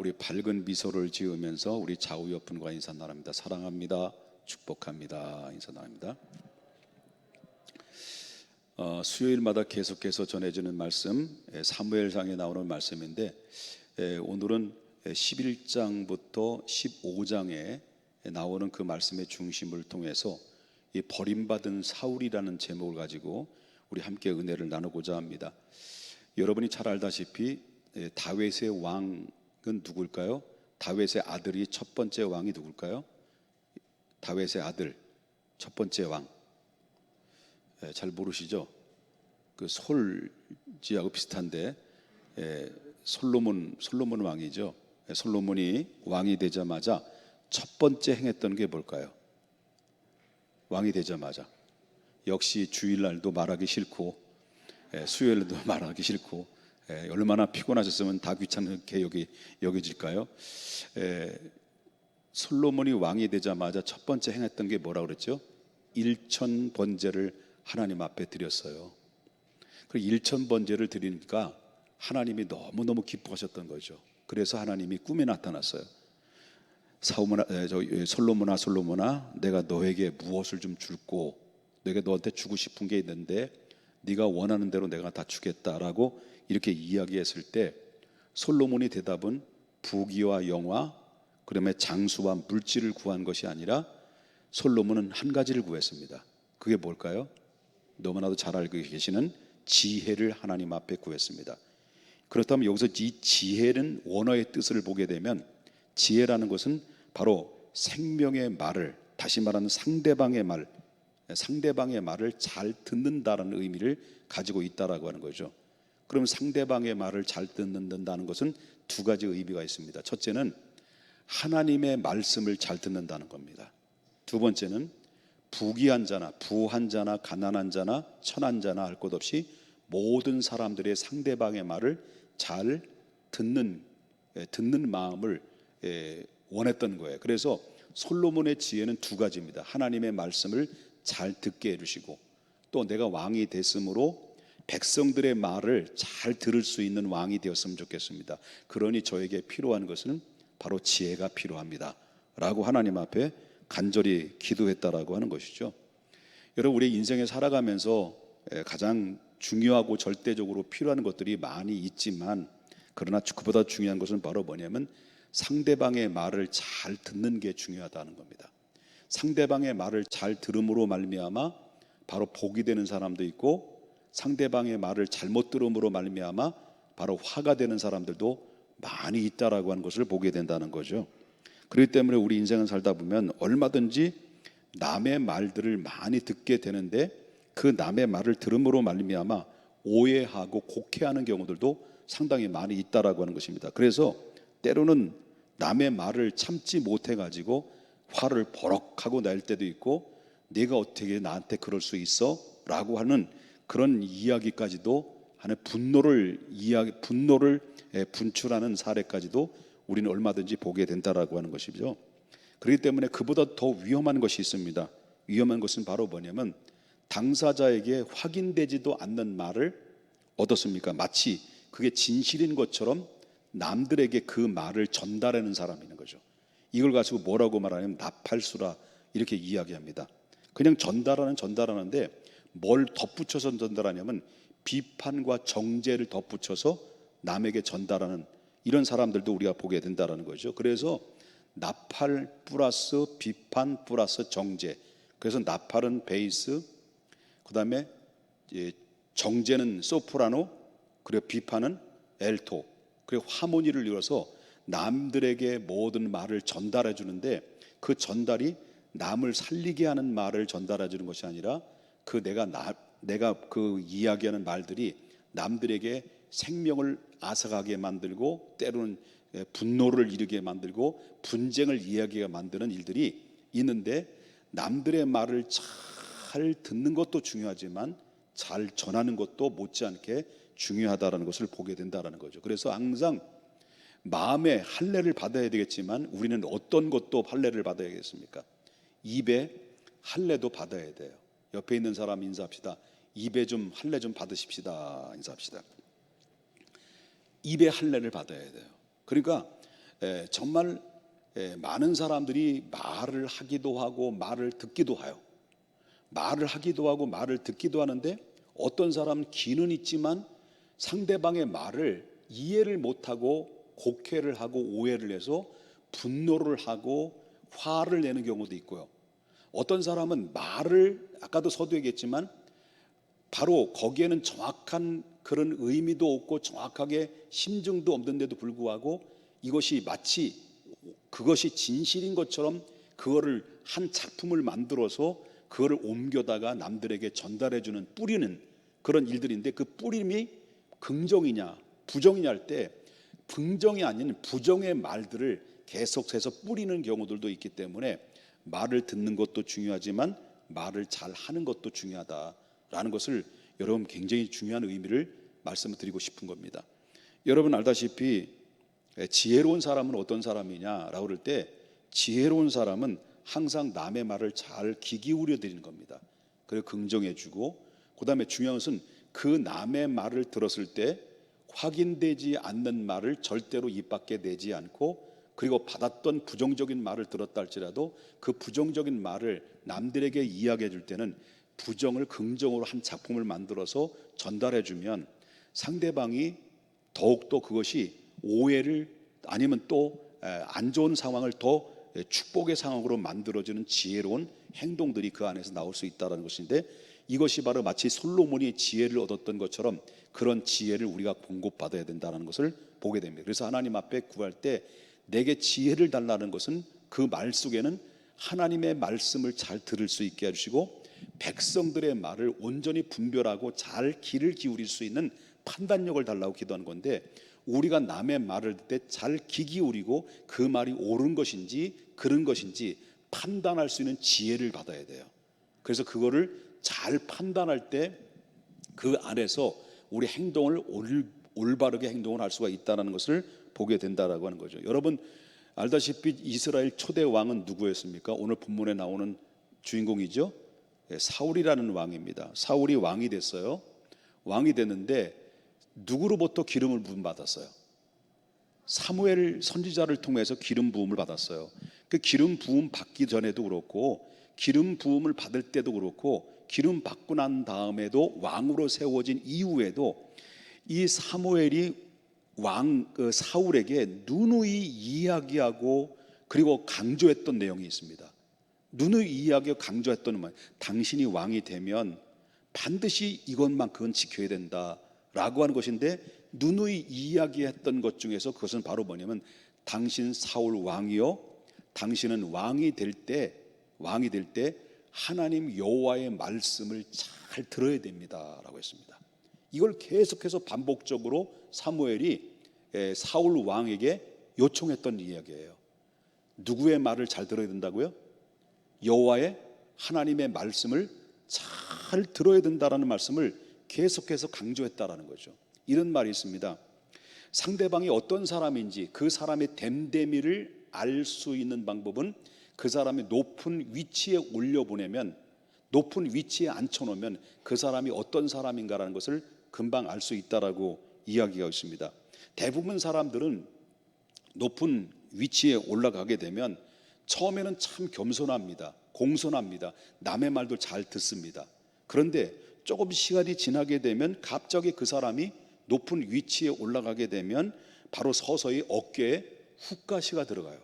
우리 밝은 미소를 지으면서 우리 좌우 옆분과 인사 나눕니다. 사랑합니다. 축복합니다. 인사 나눕니다. 수요일마다 계속해서 전해지는 말씀, 사무엘상에 나오는 말씀인데 오늘은 11장부터 15장에 나오는 그 말씀의 중심을 통해서 이 버림받은 사울이라는 제목을 가지고 우리 함께 은혜를 나누고자 합니다. 여러분이 잘 알다시피 다윗의 왕은 누굴까요? 다윗의 아들이 첫 번째 왕이 누굴까요? 다윗의 아들 첫 번째 왕, 잘 모르시죠? 그 솔지하고 비슷한데 솔로몬 왕이죠. 솔로몬이 왕이 되자마자 첫 번째 행했던 게 뭘까요? 왕이 되자마자 역시 주일날도 말하기 싫고 수요일도 말하기 싫고 얼마나 피곤하셨으면 다 귀찮게 여겨질까요? 솔로몬이 왕이 되자마자 첫 번째 행했던 게 뭐라고 그랬죠? 일천 번제를 하나님 앞에 드렸어요. 그 일천 번제를 드리니까 하나님이 너무너무 기뻐하셨던 거죠. 그래서 하나님이 꿈에 나타났어요. 솔로몬아, 내가 너에게 무엇을 좀 줄고 내가 너한테 주고 싶은 게 있는데 네가 원하는 대로 내가 다 주겠다라고 이렇게 이야기했을 때 솔로몬이 대답은 부귀와 영화, 그다음에 장수와 물질을 구한 것이 아니라 솔로몬은 한 가지를 구했습니다. 그게 뭘까요? 너무나도 잘 알고 계시는 지혜를 하나님 앞에 구했습니다. 그렇다면 여기서 이 지혜는 원어의 뜻을 보게 되면 지혜라는 것은 바로 생명의 말을, 다시 말하는 상대방의 말을 잘 듣는다는 의미를 가지고 있다라고 하는 거죠. 그럼 상대방의 말을 잘 듣는다는 것은 두 가지 의미가 있습니다. 첫째는 하나님의 말씀을 잘 듣는다는 겁니다. 두 번째는 부귀한 자나 부한 자나 가난한 자나 천한 자나 할 것 없이 모든 사람들의 상대방의 말을 잘 듣는 마음을 원했던 거예요. 그래서 솔로몬의 지혜는 두 가지입니다. 하나님의 말씀을 잘 듣게 해주시고 또 내가 왕이 됐으므로 백성들의 말을 잘 들을 수 있는 왕이 되었으면 좋겠습니다. 그러니 저에게 필요한 것은 바로 지혜가 필요합니다 라고 하나님 앞에 간절히 기도했다라고 하는 것이죠. 여러분, 우리 인생에 살아가면서 가장 중요하고 절대적으로 필요한 것들이 많이 있지만 그러나 그보다 중요한 것은 바로 뭐냐면 상대방의 말을 잘 듣는 게 중요하다는 겁니다. 상대방의 말을 잘 들음으로 말미암아 바로 복이 되는 사람도 있고 상대방의 말을 잘못 들음으로 말미암아 바로 화가 되는 사람들도 많이 있다라고 하는 것을 보게 된다는 거죠. 그렇기 때문에 우리 인생을 살다 보면 얼마든지 남의 말들을 많이 듣게 되는데 그 남의 말을 들음으로 말미암아 오해하고 곡해하는 경우들도 상당히 많이 있다라고 하는 것입니다. 그래서 때로는 남의 말을 참지 못해 가지고 화를 버럭하고 낼 때도 있고 네가 어떻게 나한테 그럴 수 있어? 라고 하는 그런 이야기까지도 하는 분노를 분출하는 사례까지도 우리는 얼마든지 보게 된다라고 하는 것이죠. 그렇기 때문에 그보다 더 위험한 것이 있습니다. 위험한 것은 바로 뭐냐면 당사자에게 확인되지도 않는 말을 얻었습니까? 마치 그게 진실인 것처럼 남들에게 그 말을 전달하는 사람이 있는 거죠. 이걸 가지고 뭐라고 말하냐면 나팔수라 이렇게 이야기합니다. 그냥 전달하는데 뭘 덧붙여서 전달하냐면 비판과 정죄를 덧붙여서 남에게 전달하는 이런 사람들도 우리가 보게 된다는 거죠. 그래서 나팔 플러스 비판 플러스 정죄. 그래서 나팔은 베이스, 그 다음에 정죄는 소프라노, 그리고 비판은 엘토, 그리고 하모니를 이뤄서 남들에게 모든 말을 전달해 주는데 그 전달이 남을 살리게 하는 말을 전달해 주는 것이 아니라 그 내가 그 이야기하는 말들이 남들에게 생명을 앗아가게 만들고 때로는 분노를 이르게 만들고 분쟁을 이야기하게 만드는 일들이 있는데 남들의 말을 잘 듣는 것도 중요하지만 잘 전하는 것도 못지않게 중요하다는 것을 보게 된다는 거죠. 그래서 항상 마음의 할례를 받아야 되겠지만 우리는 어떤 것도 할례를 받아야겠습니까? 입에 할례도 받아야 돼요. 옆에 있는 사람 인사합시다. 입에 좀 할례 좀 받으십시다. 인사합시다. 입에 할례를 받아야 돼요. 그러니까 정말 많은 사람들이 말을 하기도 하고 말을 듣기도 해요. 말을 하기도 하고 말을 듣기도 하는데 어떤 사람은 귀는 있지만 상대방의 말을 이해를 못하고 곡해를 하고 오해를 해서 분노를 하고 화를 내는 경우도 있고요. 어떤 사람은 말을 아까도 서두 얘기했지만 바로 거기에는 정확한 그런 의미도 없고 정확하게 심증도 없는데도 불구하고 이것이 마치 그것이 진실인 것처럼 그거를 한 작품을 만들어서 그거를 옮겨다가 남들에게 전달해주는 뿌리는 그런 일들인데 그 뿌림이 긍정이냐 부정이냐 할 때 긍정이 아닌 부정의 말들을 계속해서 뿌리는 경우들도 있기 때문에 말을 듣는 것도 중요하지만 말을 잘 하는 것도 중요하다라는 것을 여러분 굉장히 중요한 의미를 말씀을 드리고 싶은 겁니다. 여러분 알다시피 지혜로운 사람은 어떤 사람이냐라고 그럴 때 지혜로운 사람은 항상 남의 말을 잘 귀 기울여 드리는 겁니다. 그리고 긍정해 주고 그다음에 중요한 것은 그 남의 말을 들었을 때 확인되지 않는 말을 절대로 입 밖에 내지 않고 그리고 받았던 부정적인 말을 들었다 할지라도 그 부정적인 말을 남들에게 이야기해 줄 때는 부정을 긍정으로 한 작품을 만들어서 전달해 주면 상대방이 더욱더 그것이 오해를 아니면 또 안 좋은 상황을 더 축복의 상황으로 만들어주는 지혜로운 행동들이 그 안에서 나올 수 있다는 것인데 이것이 바로 마치 솔로몬이 지혜를 얻었던 것처럼 그런 지혜를 우리가 공급받아야 된다는 것을 보게 됩니다. 그래서 하나님 앞에 구할 때 내게 지혜를 달라는 것은 그 말 속에는 하나님의 말씀을 잘 들을 수 있게 해주시고 백성들의 말을 온전히 분별하고 잘 귀를 기울일 수 있는 판단력을 달라고 기도하는 건데 우리가 남의 말을 듣을 때 잘 귀 기울이고 그 말이 옳은 것인지 그른 것인지 판단할 수 있는 지혜를 받아야 돼요. 그래서 그거를 잘 판단할 때 그 안에서 우리 행동을 올바르게 행동을 할 수가 있다는 것을 보게 된다라고 하는 거죠. 여러분 알다시피 이스라엘 초대 왕은 누구였습니까? 오늘 본문에 나오는 주인공이죠. 사울이라는 왕입니다. 사울이 왕이 됐어요. 왕이 됐는데 누구로부터 기름을 부음 받았어요? 사무엘 선지자를 통해서 기름 부음을 받았어요. 그 기름 부음 받기 전에도 그렇고 기름 부음을 받을 때도 그렇고 기름 받고 난 다음에도 왕으로 세워진 이후에도 이 사무엘이 왕 사울에게 누누이 이야기하고 그리고 강조했던 내용이 있습니다. 누누이 이야기하고 강조했던 말, 당신이 왕이 되면 반드시 이것만큼은 지켜야 된다라고 하는 것인데 누누이 이야기했던 것 중에서 그것은 바로 뭐냐면 당신 사울 왕이요 당신은 왕이 될 때 하나님 여호와의 말씀을 잘 들어야 됩니다라고 했습니다. 이걸 계속해서 반복적으로 사무엘이 사울 왕에게 요청했던 이야기예요. 누구의 말을 잘 들어야 된다고요? 여호와의 하나님의 말씀을 잘 들어야 된다라는 말씀을 계속해서 강조했다라는 거죠. 이런 말이 있습니다. 상대방이 어떤 사람인지 그 사람의 됨됨이를 알 수 있는 방법은 그 사람이 높은 위치에 올려보내면 높은 위치에 앉혀놓으면 그 사람이 어떤 사람인가라는 것을 금방 알 수 있다라고 이야기가 있습니다. 대부분 사람들은 높은 위치에 올라가게 되면 처음에는 참 겸손합니다. 공손합니다. 남의 말도 잘 듣습니다. 그런데 조금 시간이 지나게 되면 갑자기 그 사람이 높은 위치에 올라가게 되면 바로 서서히 어깨에 훅가시가 들어가요.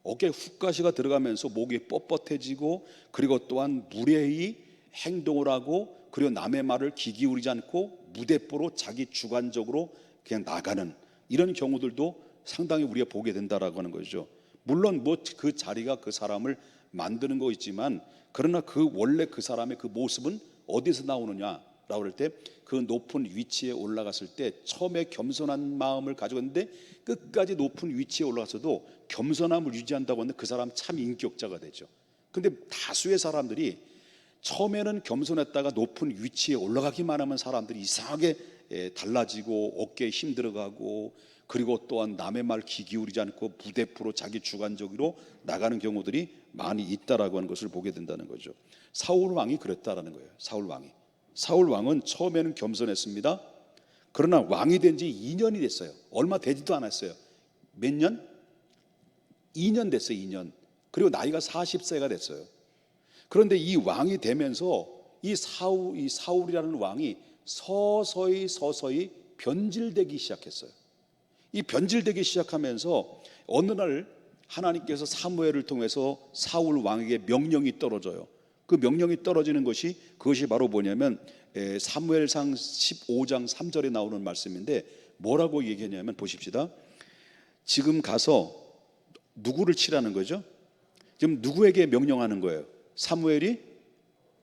어깨에 훅가시가 들어가면서 목이 뻣뻣해지고 그리고 또한 무례히 행동을 하고 그리고 남의 말을 귀 기울이지 않고 무대뽀로 자기 주관적으로 그냥 나가는 이런 경우들도 상당히 우리가 보게 된다라고 하는 거죠. 물론 뭐 그 자리가 그 사람을 만드는 거 있지만 그러나 그 원래 그 사람의 그 모습은 어디서 나오느냐라고 할 때 그 높은 위치에 올라갔을 때 처음에 겸손한 마음을 가지고 있는데 끝까지 높은 위치에 올라가서도 겸손함을 유지한다고 하는데 그 사람 참 인격자가 되죠. 근데 다수의 사람들이 처음에는 겸손했다가 높은 위치에 올라가기만 하면 사람들이 이상하게 달라지고 어깨에 힘 들어가고 그리고 또한 남의 말 귀 기울이지 않고 부대표로 자기 주관적으로 나가는 경우들이 많이 있다라고 하는 것을 보게 된다는 거죠. 사울 왕이 그랬다라는 거예요. 사울 왕은 처음에는 겸손했습니다. 그러나 왕이 된 지 2년이 됐어요. 얼마 되지도 않았어요. 몇 년? 2년 됐어요. 2년. 그리고 나이가 40세가 됐어요. 그런데 이 왕이 되면서 이 사울이라는 왕이 서서히 변질되기 시작했어요. 이 변질되기 시작하면서 어느 날 하나님께서 사무엘을 통해서 사울 왕에게 명령이 떨어져요. 그 명령이 떨어지는 그것이 바로 뭐냐면 사무엘상 15장 3절에 나오는 말씀인데 뭐라고 얘기했냐면 보십시다. 지금 가서 누구를 치라는 거죠? 지금 누구에게 명령하는 거예요? 사무엘이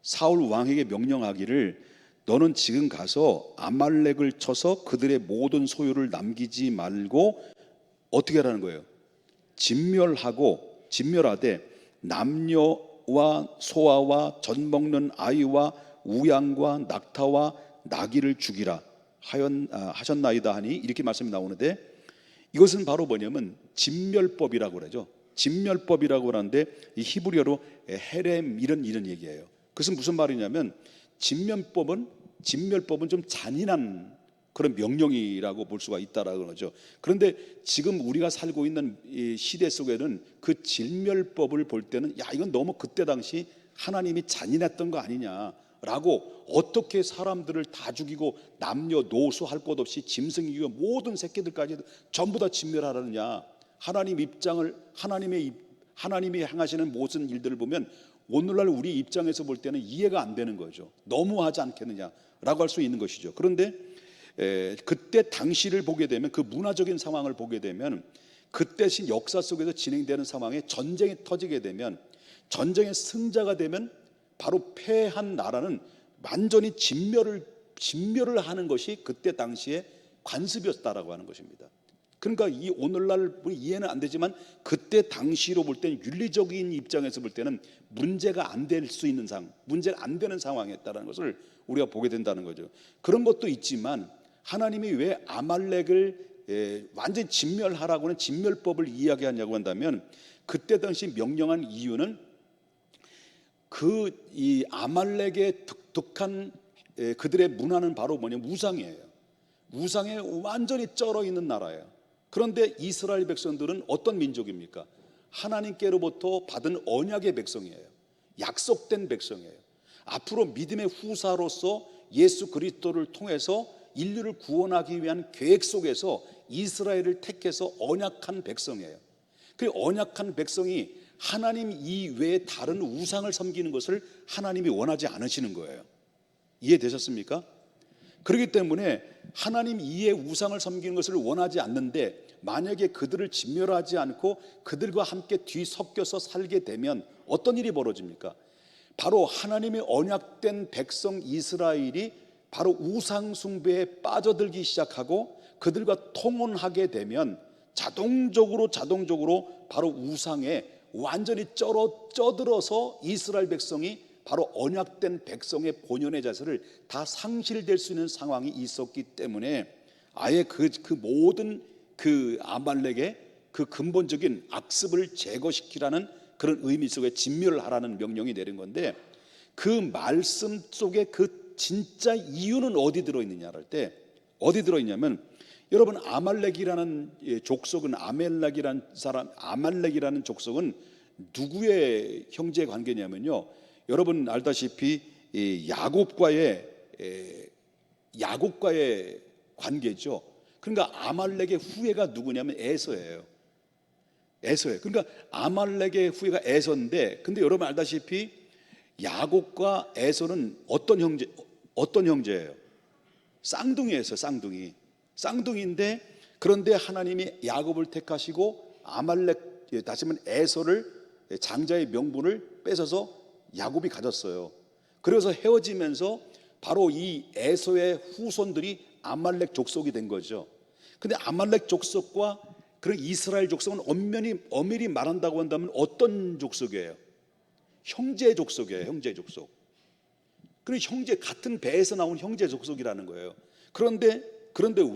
사울 왕에게 명령하기를 너는 지금 가서 아말렉을 쳐서 그들의 모든 소유를 남기지 말고 어떻게 하라는 거예요? 진멸하되 남녀와 소아와 젖 먹는 아이와 우양과 낙타와 나귀를 죽이라 하셨나이다 하니 이렇게 말씀이 나오는데 이것은 바로 뭐냐면 진멸법이라고 그러죠. 진멸법이라고 하는데 이 히브리어로 헤렘 이런 얘기예요. 그것은 무슨 말이냐면 진멸법은 좀 잔인한 그런 명령이라고 볼 수가 있다라는 거죠. 그런데 지금 우리가 살고 있는 이 시대 속에는 그 진멸법을 볼 때는 야 이건 너무 그때 당시 하나님이 잔인했던 거 아니냐라고 어떻게 사람들을 다 죽이고 남녀노소 할 것 없이 짐승이고 모든 새끼들까지 전부 다 진멸하느냐. 하나님이 행하시는 모든 일들을 보면 오늘날 우리 입장에서 볼 때는 이해가 안 되는 거죠. 너무하지 않겠느냐라고 할 수 있는 것이죠. 그런데 그때 당시를 보게 되면 그 문화적인 상황을 보게 되면 그때 역사 속에서 진행되는 상황에 전쟁이 터지게 되면 전쟁의 승자가 되면 바로 패한 나라는 완전히 진멸을 하는 것이 그때 당시에 관습이었다라고 하는 것입니다. 그러니까 이 오늘날 이해는 안 되지만 그때 당시로 볼 때는 윤리적인 입장에서 볼 때는 문제가 안 될 수 있는 문제가 안 되는 상황이었다는 것을 우리가 보게 된다는 거죠. 그런 것도 있지만 하나님이 왜 아말렉을 완전히 진멸하라고 하는 진멸법을 이야기하냐고 한다면 그때 당시 명령한 이유는 이 아말렉의 독특한 그들의 문화는 바로 뭐냐면 우상이에요. 우상에 완전히 쩔어 있는 나라예요. 그런데 이스라엘 백성들은 어떤 민족입니까? 하나님께로부터 받은 언약의 백성이에요. 약속된 백성이에요. 앞으로 믿음의 후사로서 예수 그리스도를 통해서 인류를 구원하기 위한 계획 속에서 이스라엘을 택해서 언약한 백성이에요. 그 언약한 백성이 하나님 이외에 다른 우상을 섬기는 것을 하나님이 원하지 않으시는 거예요. 이해되셨습니까? 그렇기 때문에 하나님 이외의 우상을 섬기는 것을 원하지 않는데 만약에 그들을 진멸하지 않고 그들과 함께 뒤섞여서 살게 되면 어떤 일이 벌어집니까? 바로 하나님의 언약된 백성 이스라엘이 바로 우상 숭배에 빠져들기 시작하고 그들과 통혼하게 되면 자동적으로 바로 우상에 완전히 쪄들어서 이스라엘 백성이 바로 언약된 백성의 본연의 자세를 다 상실될 수 있는 상황이 있었기 때문에 아예 그 모든 그 아말렉의 그 근본적인 악습을 제거시키라는 그런 의미 속에 진멸을 하라는 명령이 내린 건데 그 말씀 속에 그 진짜 이유는 어디 들어있느냐 할 때 어디 들어있냐면 여러분 아말렉이라는 족속은 아말렉이라는 족속은 누구의 형제 관계냐면요 여러분 알다시피 야곱과의 관계죠. 그러니까 아말렉의 후예가 누구냐면 에서예요. 그러니까 아말렉의 후예가 에서인데 근데 여러분 알다시피 야곱과 에서는 어떤 형제예요? 쌍둥이에요. 쌍둥이인데 그런데 하나님이 야곱을 택하시고 아말렉 다시 말하면 에서를 장자의 명분을 뺏어서 야곱이 가졌어요. 그래서 헤어지면서 바로 이 에서의 후손들이 아말렉 족속이 된 거죠. 근데 아말렉 족속과 그런 이스라엘 족속은 엄밀히 말한다고 한다면 어떤 족속이에요? 형제 족속이에요. 그리고 형제 같은 배에서 나온 형제 족속이라는 거예요. 그런데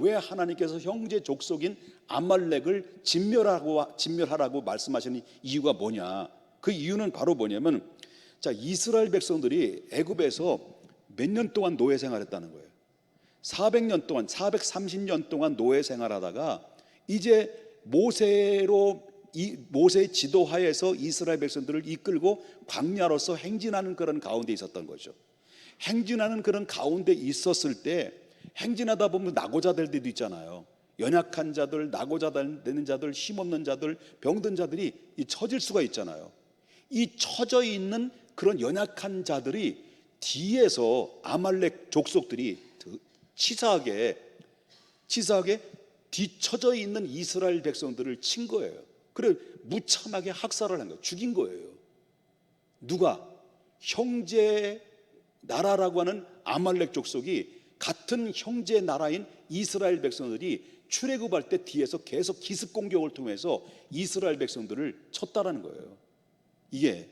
왜 하나님께서 형제 족속인 아말렉을 진멸하라고 말씀하시는 이유가 뭐냐? 그 이유는 바로 뭐냐면 자 이스라엘 백성들이 애굽에서 몇 년 동안 노예 생활했다는 거예요. 430년 동안 노예 생활하다가 이제 모세로 이 모세의 지도하에서 이스라엘 백성들을 이끌고 광야로서 행진하는 그런 가운데 있었던 거죠. 행진하는 그런 가운데 있었을 때 행진하다 보면 낙오자들도 있잖아요. 연약한 자들, 낙오자 되는 자들, 힘없는 자들, 병든 자들이 처질 수가 있잖아요. 이 처져 있는 그런 연약한 자들이 뒤에서 아말렉 족속들이 치사하게 뒤처져 있는 이스라엘 백성들을 친 거예요. 그래 무참하게 학살을 한 거예요. 죽인 거예요. 누가? 형제 나라라고 하는 아말렉 족속이 같은 형제 나라인 이스라엘 백성들이 출애굽할 때 뒤에서 계속 기습 공격을 통해서 이스라엘 백성들을 쳤다라는 거예요. 이게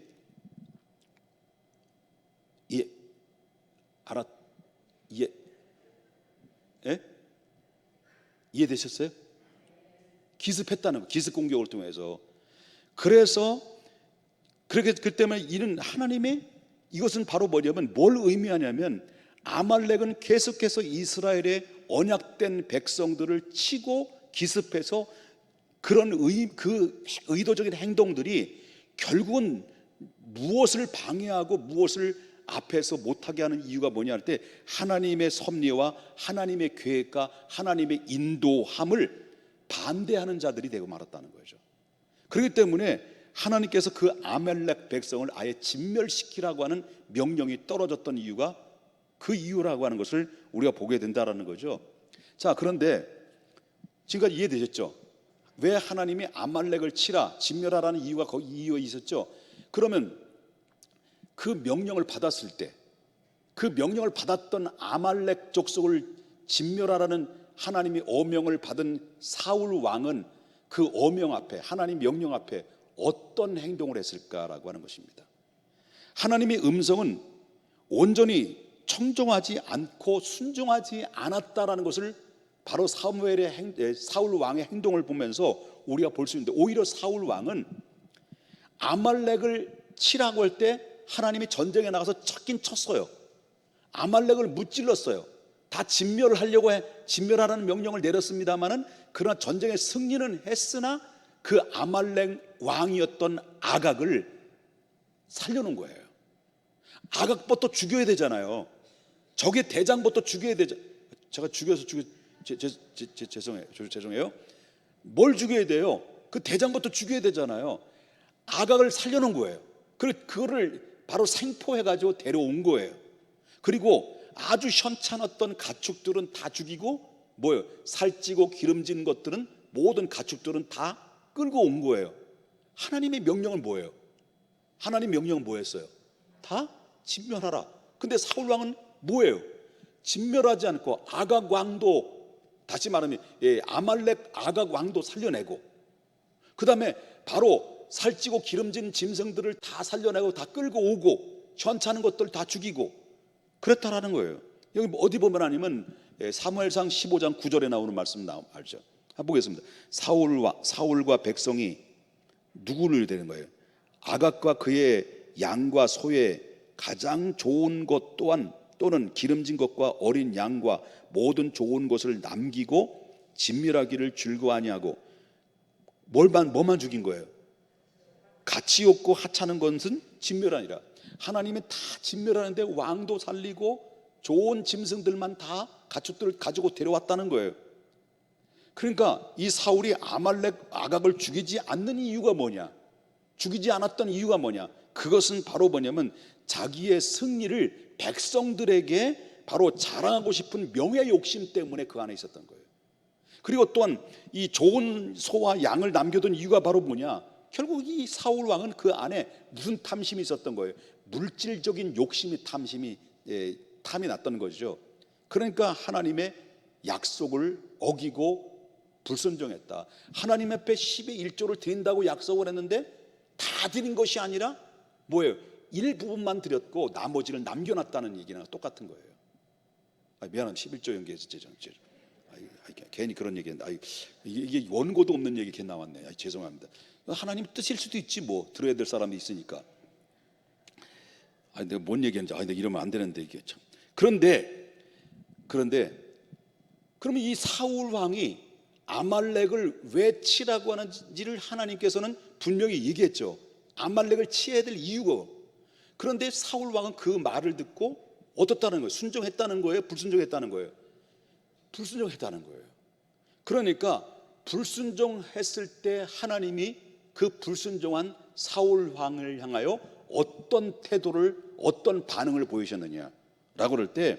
이해되셨어요? 기습했다는 거, 기습 공격을 통해서. 그래서 그렇게 그 때문에 이는 하나님의 이것은 바로 뭐냐면 뭘 의미하냐면 아말렉은 계속해서 이스라엘의 언약된 백성들을 치고 기습해서 그런 그 의도적인 행동들이 결국은 무엇을 방해하고 무엇을 앞에서 못하게 하는 이유가 뭐냐 할 때 하나님의 섭리와 하나님의 계획과 하나님의 인도함을 반대하는 자들이 되고 말았다는 거죠. 그렇기 때문에 하나님께서 그 아말렉 백성을 아예 진멸시키라고 하는 명령이 떨어졌던 이유가 그 이유라고 하는 것을 우리가 보게 된다라는 거죠. 자, 그런데 지금까지 이해되셨죠? 왜 하나님이 아말렉을 치라, 진멸하라는 이유가 거기 이유가 있었죠. 그러면 그 명령을 받았을 때 그 명령을 받았던 아말렉 족속을 진멸하라는 하나님의 어명을 받은 사울 왕은 그 어명 앞에 하나님 명령 앞에 어떤 행동을 했을까라고 하는 것입니다. 하나님의 음성은 온전히 청종하지 않고 순종하지 않았다라는 것을 바로 사울 왕의 행동을 보면서 우리가 볼 수 있는데, 오히려 사울 왕은 아말렉을 치라고 할 때 하나님이 전쟁에 나가서 쳤긴 쳤어요. 아말렉을 무찔렀어요. 다 진멸하라는 명령을 내렸습니다마는 그러나 전쟁의 승리는 했으나 그 아말렉 왕이었던 아각을 살려놓은 거예요. 아각부터 죽여야 되잖아요. 적의 대장부터 죽여야 되죠. 제가 죄송해요. 뭘 죽여야 돼요? 그 대장부터 죽여야 되잖아요. 아각을 살려놓은 거예요. 그거를 바로 생포해가지고 데려온 거예요. 그리고 아주 현찮았던 가축들은 다 죽이고 살찌고 기름진 것들은 모든 가축들은 다 끌고 온 거예요. 하나님의 명령은 뭐예요? 하나님 명령은 뭐였어요? 다 진멸하라. 근데 사울 왕은 뭐예요? 진멸하지 않고 아각 왕도, 다시 말하면 아말렉 아각 왕도 살려내고, 그 다음에 바로 살찌고 기름진 짐승들을 다 살려내고 다 끌고 오고 현찮은 것들 다 죽이고 그랬다라는 거예요. 여기 어디 보면 아니면 사무엘상 15장 9절에 나오는 말씀 알죠? 한번 보겠습니다. 사울과 백성이 누구를 되는 거예요? 아각과 그의 양과 소의 가장 좋은 것 또는 기름진 것과 어린 양과 모든 좋은 것을 남기고 진멸하기를 즐거워하냐고. 뭐만 죽인 거예요? 가치 없고 하찮은 것은 진멸하니라. 하나님은 다 진멸하는데 왕도 살리고 좋은 짐승들만 다 가축들을 가지고 데려왔다는 거예요. 그러니까 이 사울이 아말렉 아각을 죽이지 않는 이유가 뭐냐? 죽이지 않았던 이유가 뭐냐? 그것은 바로 뭐냐면 자기의 승리를 백성들에게 바로 자랑하고 싶은 명예 욕심 때문에 그 안에 있었던 거예요. 그리고 또한 이 좋은 소와 양을 남겨둔 이유가 바로 뭐냐? 결국 이 사울 왕은 그 안에 무슨 탐심이 있었던 거예요? 물질적인 욕심이 탐이 났던 거죠. 그러니까 하나님의 약속을 어기고 불순종했다. 하나님 앞에 10의 1조를 드린다고 약속을 했는데 다 드린 것이 아니라 뭐예요? 일부분만 드렸고 나머지를 남겨놨다는 얘기랑 똑같은 거예요. 미안합니다. 11조 연계해서 괜히 그런 얘기했는데 이게 원고도 없는 얘기 괜히 나왔네. 죄송합니다. 하나님 뜻일 수도 있지 뭐. 들어야 될 사람이 있으니까. 내가 뭔 얘기했는지 내가 이러면 안 되는데 이게 참. 그런데 그러면 이 사울 왕이 아말렉을 왜 치라고 하는지를 하나님께서는 분명히 얘기했죠. 아말렉을 치어야 될 이유가. 그런데 사울 왕은 그 말을 듣고 어떻다는 거예요? 순종했다는 거예요? 불순종했다는 거예요? 불순종했다는 거예요. 그러니까 불순종했을 때 하나님이 그 불순종한 사울 왕을 향하여 어떤 태도를, 어떤 반응을 보이셨느냐라고 그럴 때,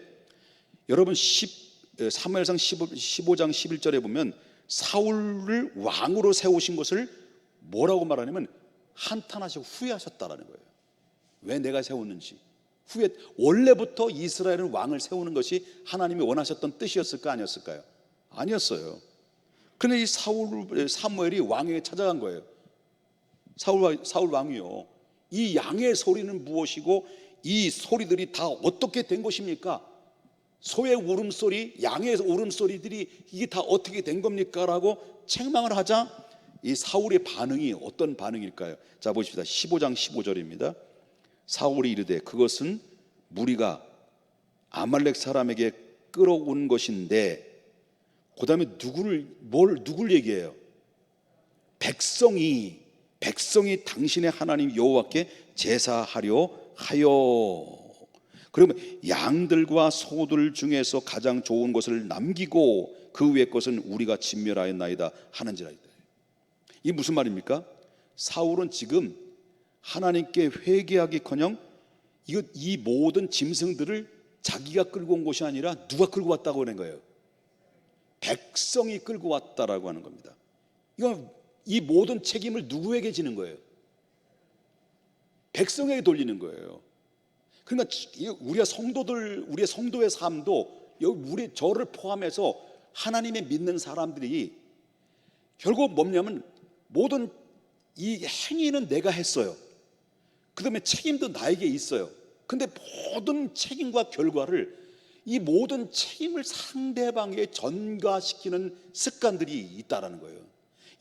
여러분 사무엘상 15장 11절에 보면 사울을 왕으로 세우신 것을 뭐라고 말하냐면 한탄하시고 후회하셨다라는 거예요. 왜 내가 세웠는지 원래부터 이스라엘은 왕을 세우는 것이 하나님이 원하셨던 뜻이었을까, 아니었을까요? 아니었어요. 그런데 이 사무엘이 왕에게 찾아간 거예요. 사울 왕이요, 이 양의 소리는 무엇이고 이 소리들이 다 어떻게 된 것입니까? 소의 울음소리, 양의 울음소리들이 이게 다 어떻게 된 겁니까? 라고 책망을 하자 이 사울의 반응이 어떤 반응일까요? 자, 보십시다. 15장 15절입니다. 사울이 이르되 그것은 무리가 아말렉 사람에게 끌어온 것인데, 그 다음에 누굴 얘기해요? 백성이 당신의 하나님 여호와께 제사하려 하여, 그러면 양들과 소들 중에서 가장 좋은 것을 남기고 그 위의 것은 우리가 진멸하였나이다 하는지라. 이게 무슨 말입니까? 사울은 지금 하나님께 회개하기커녕 이 모든 짐승들을 자기가 끌고 온 것이 아니라 누가 끌고 왔다고 하는 거예요? 백성이 끌고 왔다라고 하는 겁니다. 이건 이 모든 책임을 누구에게 지는 거예요? 백성에게 돌리는 거예요. 그러니까 우리의 성도의 삶도, 우리 저를 포함해서 하나님의 믿는 사람들이 결국 뭐냐면 모든 이 행위는 내가 했어요. 그 다음에 책임도 나에게 있어요. 근데 모든 책임과 결과를, 이 모든 책임을 상대방에게 전가시키는 습관들이 있다라는 거예요.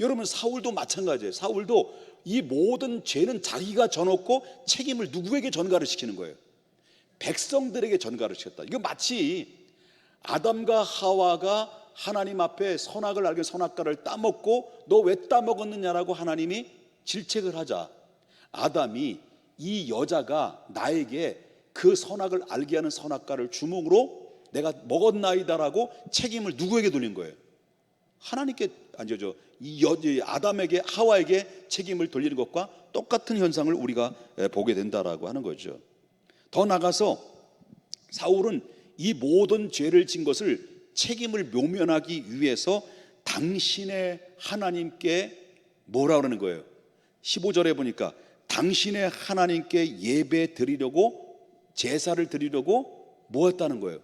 여러분, 사울도 마찬가지예요. 사울도 이 모든 죄는 자기가 져놓고 책임을 누구에게 전가를 시키는 거예요? 백성들에게 전가를 시켰다. 이거 마치 아담과 하와가 하나님 앞에 선악을 알게 선악과를 따먹고 너 왜 따먹었느냐라고 하나님이 질책을 하자, 아담이 이 여자가 나에게 그 선악을 알게 하는 선악과를 주먹으로 내가 먹었나이다라고 책임을 누구에게 돌린 거예요? 하나님께, 아니죠, 이 아담에게, 하와에게 책임을 돌리는 것과 똑같은 현상을 우리가 보게 된다라고 하는 거죠. 더 나가서 사울은 이 모든 죄를 진 것을 책임을 묘면하기 위해서 당신의 하나님께 뭐라 그러는 거예요? 15절에 보니까 당신의 하나님께 예배 드리려고, 제사를 드리려고 뭐 했다는 거예요?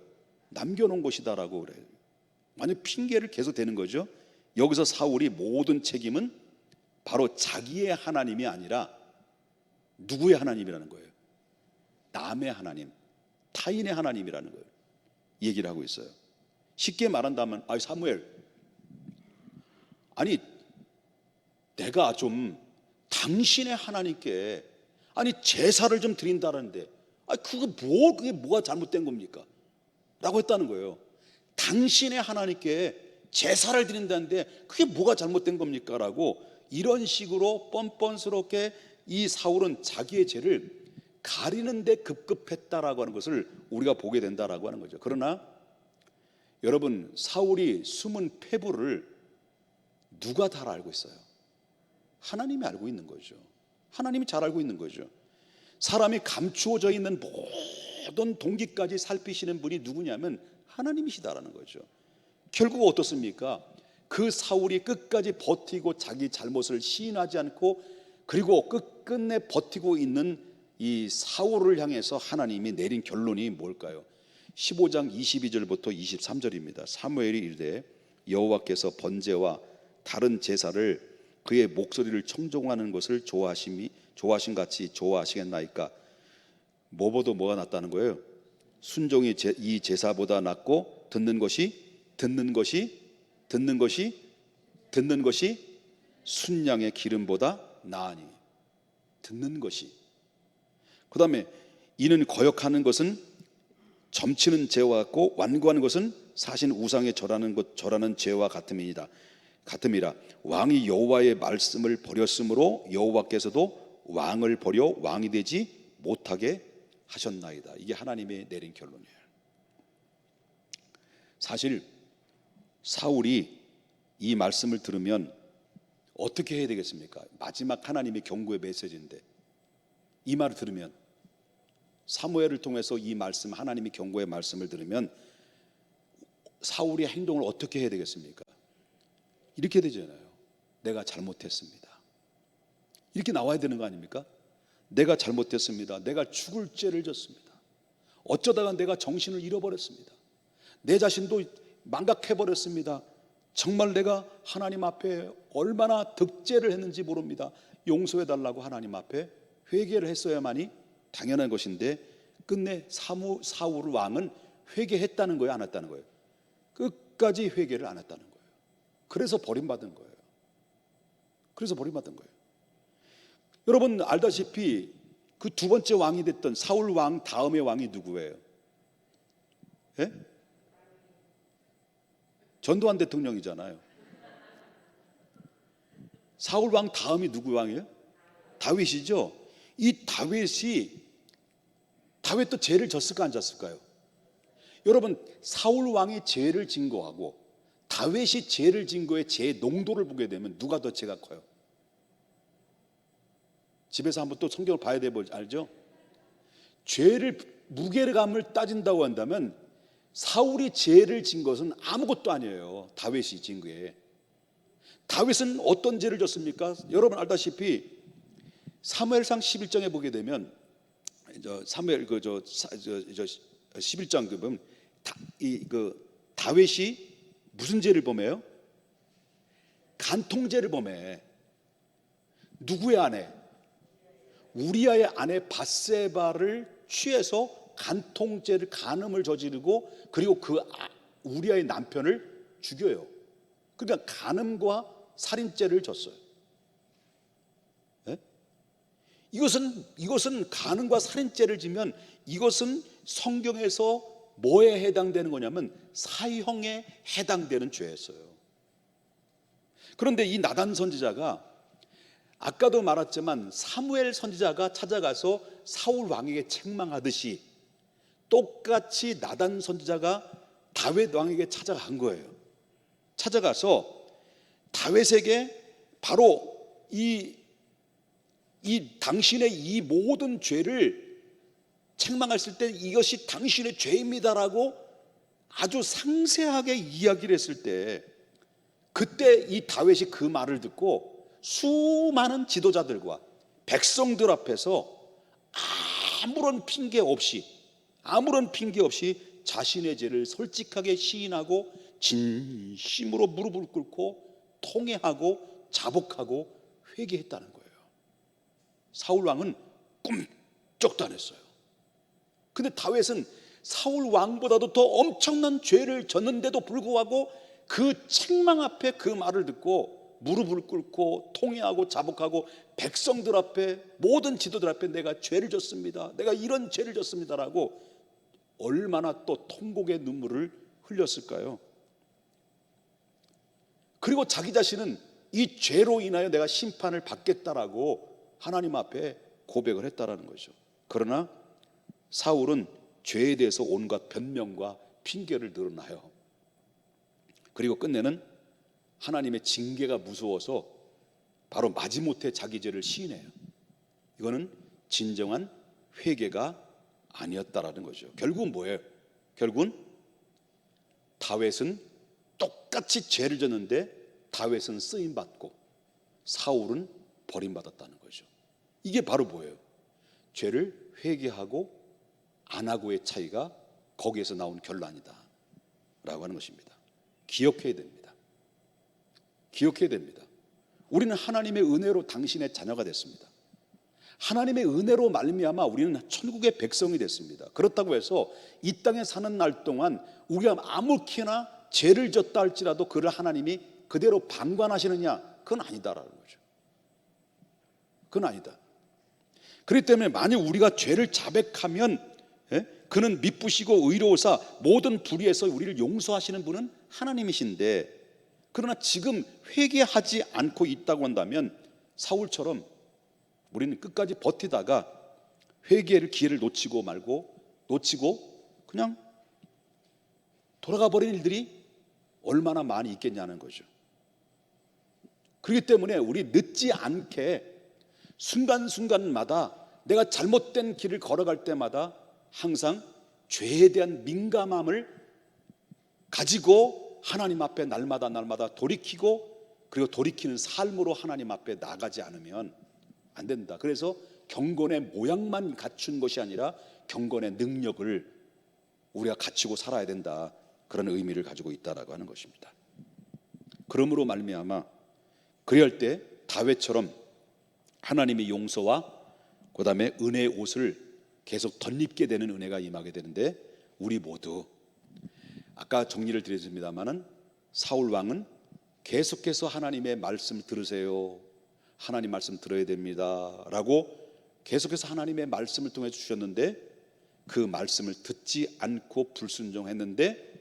남겨놓은 것이다라고 그래요. 완전 핑계를 계속 대는 거죠. 여기서 사울이 모든 책임은 바로 자기의 하나님이 아니라 누구의 하나님이라는 거예요? 남의 하나님, 타인의 하나님이라는 거예요. 얘기를 하고 있어요. 쉽게 말한다면, 사무엘, 아니 내가 좀 당신의 하나님께 제사를 좀 드린다는데 그게 뭐가 잘못된 겁니까? 라고 했다는 거예요. 당신의 하나님께 제사를 드린다는데 그게 뭐가 잘못된 겁니까? 라고 이런 식으로 뻔뻔스럽게 이 사울은 자기의 죄를 가리는 데 급급했다라고 하는 것을 우리가 보게 된다라고 하는 거죠. 그러나 여러분, 사울이 숨은 패부를 누가 다 알고 있어요? 하나님이 알고 있는 거죠. 하나님이 잘 알고 있는 거죠. 사람이 감추어져 있는 모든 동기까지 살피시는 분이 누구냐면 하나님이시다라는 거죠. 결국 어떻습니까? 그 사울이 끝까지 버티고 자기 잘못을 시인하지 않고, 그리고 끝끝내 버티고 있는 이 사울을 향해서 하나님이 내린 결론이 뭘까요? 15장 22절부터 23절입니다. 사무엘이 이르되 여호와께서 번제와 다른 제사를 그의 목소리를 청종하는 것을 좋아하신 같이 좋아하시겠나이까? 뭐보다 뭐가 낫다는 거예요? 순종이 이 제사보다 낫고 듣는 것이 순양의 기름보다 나으니. 듣는 것이. 그 다음에 이는 거역하는 것은 점치는 죄와 같고 완고하는 것은 사신 우상에 절하는 죄와 같음이니이다. 같음이라. 왕이 여호와의 말씀을 버렸으므로 여호와께서도 왕을 버려 왕이 되지 못하게 하셨나이다. 이게 하나님이 내린 결론이에요. 사실 사울이 이 말씀을 들으면 어떻게 해야 되겠습니까? 마지막 하나님의 경고의 메시지인데 이 말을 들으면, 사무엘을 통해서 이 말씀, 하나님의 경고의 말씀을 들으면 사울의 행동을 어떻게 해야 되겠습니까? 이렇게 되잖아요. 내가 잘못했습니다. 이렇게 나와야 되는 거 아닙니까? 내가 잘못했습니다. 내가 죽을 죄를 졌습니다. 어쩌다가 내가 정신을 잃어버렸습니다. 내 자신도 망각해버렸습니다. 정말 내가 하나님 앞에 얼마나 득죄를 했는지 모릅니다. 용서해달라고 하나님 앞에 회개를 했어야만이 당연한 것인데, 끝내 사울 왕은 회개했다는 거예요, 안 했다는 거예요? 끝까지 회개를 안 했다는 거예요. 그래서 버림받은 거예요. 그래서 버림받은 거예요. 여러분 알다시피 그 두 번째 왕이 됐던 사울 왕 다음의 왕이 누구예요? 예? 전두환 대통령이잖아요. 사울 왕 다음이 누구 왕이에요? 다윗이죠. 이 다윗도 죄를 졌을까 안 졌을까요? 여러분 사울 왕이 죄를 진 거하고 다윗이 죄를 진 거의 죄 농도를 보게 되면 누가 더 죄가 커요? 집에서 한번 또 성경을 봐야 되고 알죠? 죄를 무게감을 따진다고 한다면 사울이 죄를 진 것은 아무것도 아니에요. 다윗이 진 거에. 다윗은 어떤 죄를 졌습니까? 여러분 알다시피 사무엘상 11장에 보게 되면 사무엘 11장 보면 다윗이 무슨 죄를 범해요? 간통죄를 범해. 누구의 아내? 우리아의 아내 밧세바를 취해서 간통죄를, 간음을 저지르고 그리고 그 우리아의 남편을 죽여요. 그러니까 간음과 살인죄를 졌어요. 네? 이것은 간음과 살인죄를 지면 이것은 성경에서 뭐에 해당되는 거냐면 사형에 해당되는 죄였어요. 그런데 이 나단 선지자가 아까도 말했지만 사무엘 선지자가 찾아가서 사울 왕에게 책망하듯이 똑같이 나단 선지자가 다윗 왕에게 찾아간 거예요. 찾아가서 다윗에게 바로 이 당신의 이 모든 죄를 책망했을 때 이것이 당신의 죄입니다라고 아주 상세하게 이야기를 했을 때, 그때 이 다윗이 그 말을 듣고 수많은 지도자들과 백성들 앞에서 아무런 핑계 없이 자신의 죄를 솔직하게 시인하고 진심으로 무릎을 꿇고 통회하고 자복하고 회개했다는 거예요. 사울 왕은 꿈쩍도 안 했어요. 근데 다윗은 사울 왕보다도 더 엄청난 죄를 졌는데도 불구하고 그 책망 앞에 그 말을 듣고 무릎을 꿇고 통회하고 자복하고 백성들 앞에, 모든 지도들 앞에 내가 죄를 졌습니다, 내가 이런 죄를 졌습니다라고 얼마나 또 통곡의 눈물을 흘렸을까요? 그리고 자기 자신은 이 죄로 인하여 내가 심판을 받겠다라고 하나님 앞에 고백을 했다라는 거죠. 그러나 사울은 죄에 대해서 온갖 변명과 핑계를 늘어나요. 그리고 끝내는 하나님의 징계가 무서워서 바로 마지못해 자기 죄를 시인해요. 이거는 진정한 회개가 아니었다라는 거죠. 결국은 뭐예요? 결국은 다윗은 똑같이 죄를 졌는데 다윗은 쓰임받고 사울은 버림받았다는 거죠. 이게 바로 뭐예요? 죄를 회개하고 안 하고의 차이가 거기에서 나온 결론이다 라고 하는 것입니다. 기억해야 됩니다. 기억해야 됩니다. 우리는 하나님의 은혜로 당신의 자녀가 됐습니다. 하나님의 은혜로 말미암아 우리는 천국의 백성이 됐습니다. 그렇다고 해서 이 땅에 사는 날 동안 우리가 아무렇게나 죄를 졌다 할지라도 그를 하나님이 그대로 방관하시느냐? 그건 아니다라는 거죠. 그건 아니다. 그렇기 때문에 만약 우리가 죄를 자백하면 그는 미쁘시고 의로우사 모든 불의에서 우리를 용서하시는 분은 하나님이신데, 그러나 지금 회개하지 않고 있다고 한다면 사울처럼 우리는 끝까지 버티다가 회개를 기회를 놓치고 그냥 돌아가 버린 일들이 얼마나 많이 있겠냐는 거죠. 그렇기 때문에 우리 늦지 않게 순간순간마다 내가 잘못된 길을 걸어갈 때마다 항상 죄에 대한 민감함을 가지고 하나님 앞에 날마다 돌이키고, 그리고 돌이키는 삶으로 하나님 앞에 나가지 않으면 안 된다. 그래서 경건의 모양만 갖춘 것이 아니라 경건의 능력을 우리가 갖추고 살아야 된다, 그런 의미를 가지고 있다라고 하는 것입니다. 그러므로 말미암아 그럴 때 다윗처럼 하나님의 용서와 그 다음에 은혜의 옷을 계속 덧입게 되는 은혜가 임하게 되는데, 우리 모두 아까 정리를 드렸습니다마는 사울 왕은 계속해서 하나님의 말씀 들으세요, 하나님 말씀 들어야 됩니다 라고 계속해서 하나님의 말씀을 통해 주셨는데, 그 말씀을 듣지 않고 불순종했는데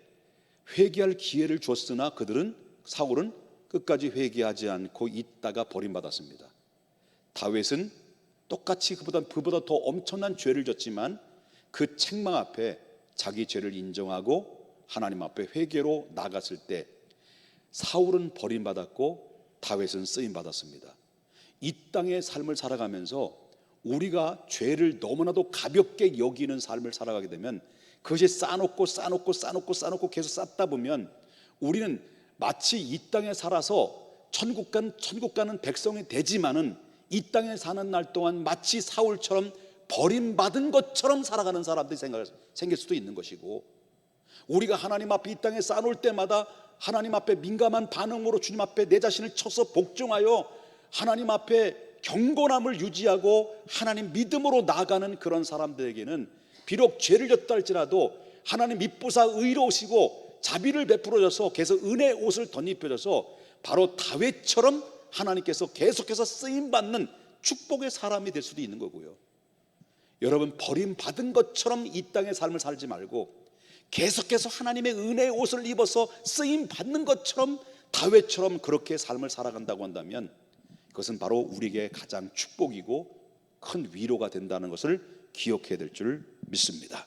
회개할 기회를 줬으나 사울은 끝까지 회개하지 않고 있다가 버림받았습니다. 다윗은 똑같이 그보다 더 엄청난 죄를 졌지만 그 책망 앞에 자기 죄를 인정하고 하나님 앞에 회개로 나갔을 때 사울은 버림받았고 다윗은 쓰임받았습니다. 이 땅의 삶을 살아가면서 우리가 죄를 너무나도 가볍게 여기는 삶을 살아가게 되면 그것이 쌓아놓고 계속 쌓다 보면 우리는 마치 이 땅에 살아서 천국 가는 백성이 되지만은 이 땅에 사는 날 동안 마치 사울처럼 버림받은 것처럼 살아가는 사람들이 생길 수도 있는 것이고, 우리가 하나님 앞에 이 땅에 쌓아놓을 때마다 하나님 앞에 민감한 반응으로 주님 앞에 내 자신을 쳐서 복종하여 하나님 앞에 경건함을 유지하고 하나님 믿음으로 나아가는 그런 사람들에게는 비록 죄를 졌다 할지라도 하나님 미쁘사 의로우시고 자비를 베풀어줘서 계속 은혜의 옷을 덧입혀줘서 바로 다윗처럼 하나님께서 계속해서 쓰임받는 축복의 사람이 될 수도 있는 거고요. 여러분, 버림받은 것처럼 이 땅의 삶을 살지 말고 계속해서 하나님의 은혜의 옷을 입어서 쓰임받는 것처럼 다윗처럼 그렇게 삶을 살아간다고 한다면 그것은 바로 우리에게 가장 축복이고 큰 위로가 된다는 것을 기억해야 될 줄 믿습니다.